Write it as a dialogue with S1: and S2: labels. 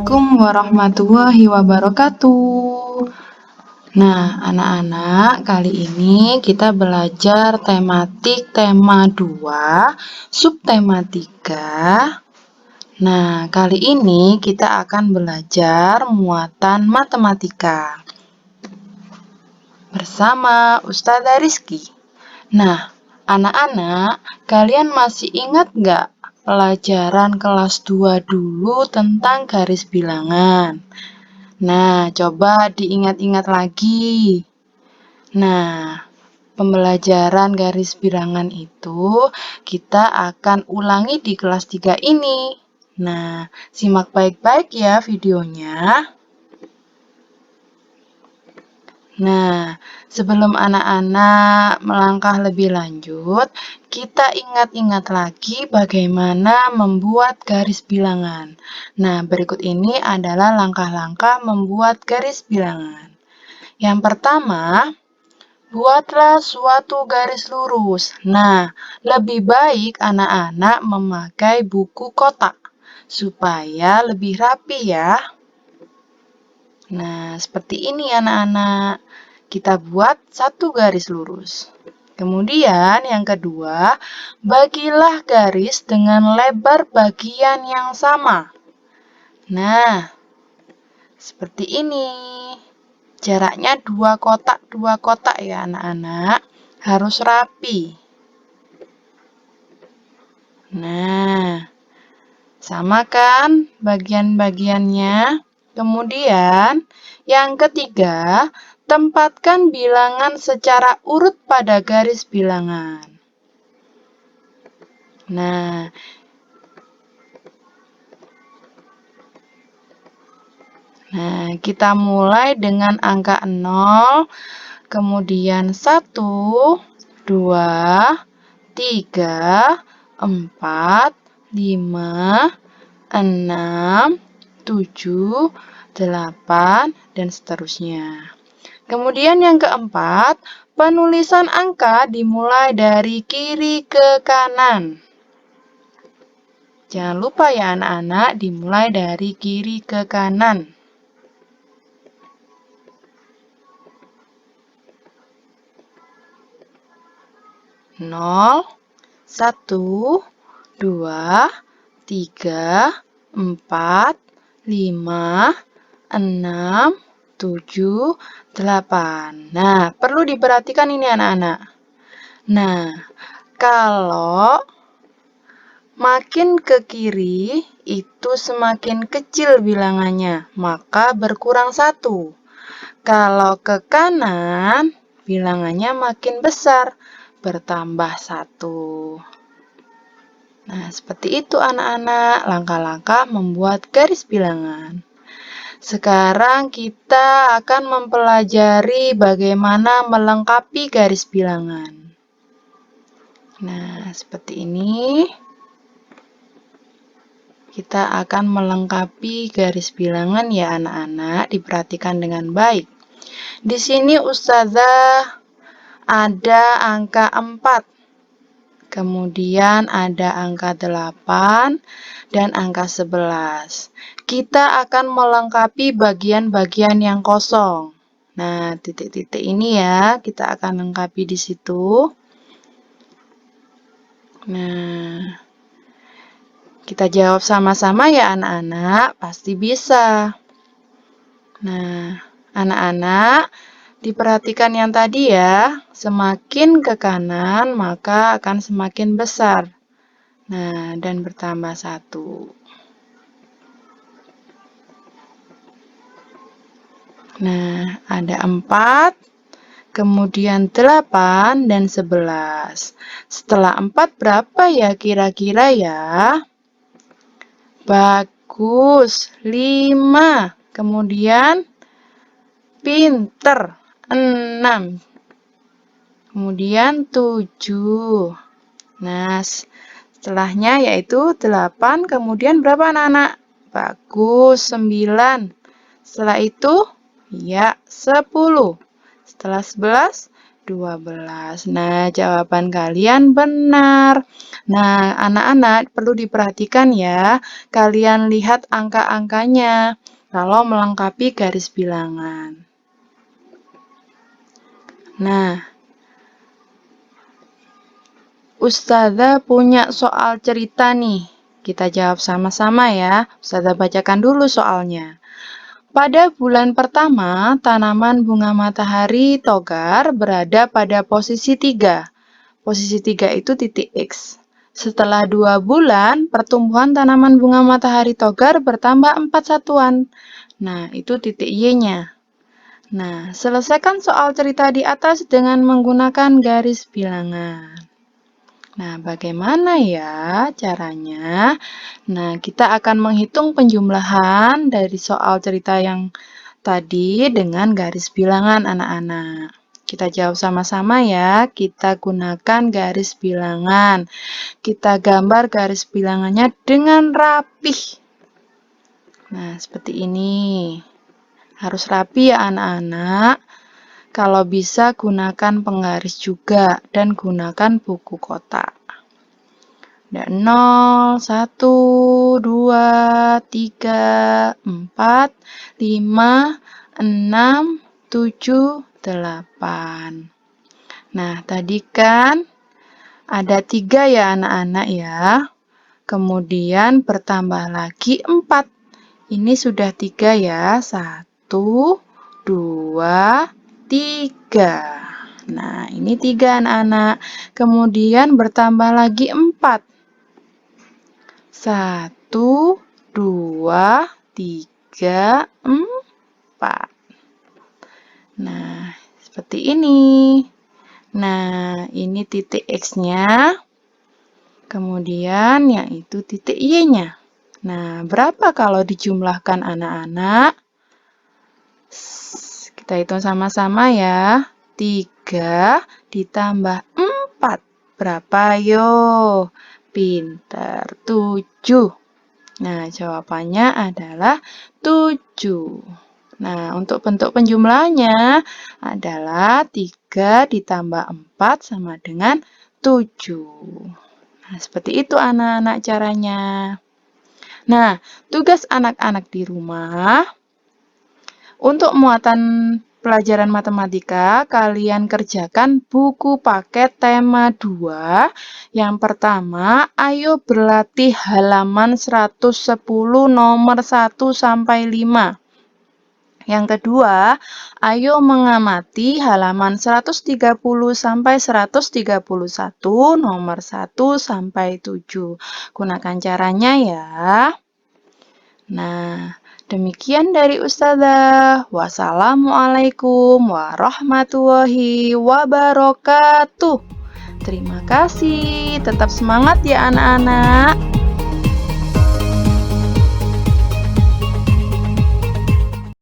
S1: Assalamualaikum warahmatullahi wabarakatuh. Nah, anak-anak, kali ini kita belajar tematik tema 2, subtema 3. Nah, kali ini kita akan belajar muatan matematika bersama Ustazah Rizky. Nah, anak-anak, kalian masih ingat nggak pelajaran kelas 2 dulu tentang garis bilangan? Nah, coba diingat-ingat lagi. Nah, pembelajaran garis bilangan itu kita akan ulangi di kelas 3 ini. Nah, simak baik-baik ya videonya. Nah, sebelum anak-anak melangkah lebih lanjut, kita ingat-ingat lagi bagaimana membuat garis bilangan. Nah, berikut ini adalah langkah-langkah membuat garis bilangan. Yang pertama, buatlah suatu garis lurus. Nah, lebih baik anak-anak memakai buku kotak supaya lebih rapi ya. Nah, seperti ini anak-anak. Kita buat satu garis lurus. Kemudian yang kedua, bagilah garis dengan lebar bagian yang sama. Nah, seperti ini. Jaraknya dua kotak ya anak-anak. Harus rapi. Nah, sama kan bagian-bagiannya? Kemudian, yang ketiga, tempatkan bilangan secara urut pada garis bilangan. Nah, kita mulai dengan angka 0, kemudian 1, 2, 3, 4, 5, 6, 7, 8, dan seterusnya. Kemudian yang keempat, penulisan angka dimulai dari kiri ke kanan. Jangan lupa ya anak-anak, dimulai dari kiri ke kanan. Nol, 1, 2, 3, 4, 5, 6, 7, 8. Nah, perlu diperhatikan ini anak-anak. Nah, kalau makin ke kiri, itu semakin kecil bilangannya, maka berkurang 1. Kalau ke kanan, bilangannya makin besar, bertambah 1. Nah, seperti itu anak-anak, langkah-langkah membuat garis bilangan. Sekarang kita akan mempelajari bagaimana melengkapi garis bilangan. Nah, seperti ini. Kita akan melengkapi garis bilangan ya anak-anak, diperhatikan dengan baik. Di sini Ustazah ada angka 4. Kemudian ada angka 8 dan angka 11. Kita akan melengkapi bagian-bagian yang kosong. Nah, titik-titik ini ya, kita akan lengkapi di situ. Nah, kita jawab sama-sama ya anak-anak, pasti bisa. Nah, anak-anak, diperhatikan yang tadi ya, semakin ke kanan maka akan semakin besar. Nah, dan bertambah 1. Nah, ada 4, kemudian 8 dan 11. Setelah 4 berapa ya kira-kira ya? Bagus, 5. Kemudian pinter, 6. Kemudian 7. Nah, setelahnya yaitu 8. Kemudian berapa anak-anak? Bagus, 9. Setelah itu, ya 10. Setelah 11, 12. Nah, jawaban kalian benar. Nah, anak-anak perlu diperhatikan ya. Kalian lihat angka-angkanya kalau melengkapi garis bilangan. Nah, Ustazah punya soal cerita nih. Kita jawab sama-sama ya. Ustazah bacakan dulu soalnya. Pada bulan pertama, tanaman bunga matahari togar berada pada posisi 3. Posisi 3 itu titik X. Setelah 2 bulan, pertumbuhan tanaman bunga matahari togar bertambah 4 satuan. Nah, itu titik Y-nya. Nah, selesaikan soal cerita di atas dengan menggunakan garis bilangan. Nah, bagaimana ya caranya? Nah, kita akan menghitung penjumlahan dari soal cerita yang tadi dengan garis bilangan anak-anak. Kita jawab sama-sama ya. Kita gunakan garis bilangan. Kita gambar garis bilangannya dengan rapih. Nah, seperti ini. Harus rapi ya anak-anak. Kalau bisa gunakan penggaris juga dan gunakan buku kotak. Ada 0, 1, 2, 3, 4, 5, 6, 7, 8. Nah, tadi kan ada 3 ya anak-anak ya. Kemudian bertambah lagi 4. Ini sudah 3 ya. 1, 2, 3. Nah, ini 3 anak-anak. Kemudian bertambah lagi 4. 1, 2, 3, 4. Nah, seperti ini. Nah, ini titik X-nya. Kemudian yaitu titik Y-nya. Nah, berapa kalau dijumlahkan anak-anak? Kita hitung sama-sama ya. 3 ditambah 4. Berapa yo? Pinter. 7. Nah, jawabannya adalah 7. Nah, untuk bentuk penjumlahannya adalah 3 ditambah 4 sama dengan 7. Nah, seperti itu anak-anak caranya. Nah, tugas anak-anak di rumah untuk muatan pelajaran matematika, kalian kerjakan buku paket tema 2. Yang pertama, ayo berlatih halaman 110 nomor 1 sampai 5. Yang kedua, ayo mengamati halaman 130 sampai 131 nomor 1 sampai 7. Gunakan caranya ya. Nah, demikian dari Ustazah. Wassalamualaikum warahmatullahi wabarakatuh. Terima kasih. Tetap semangat ya anak-anak.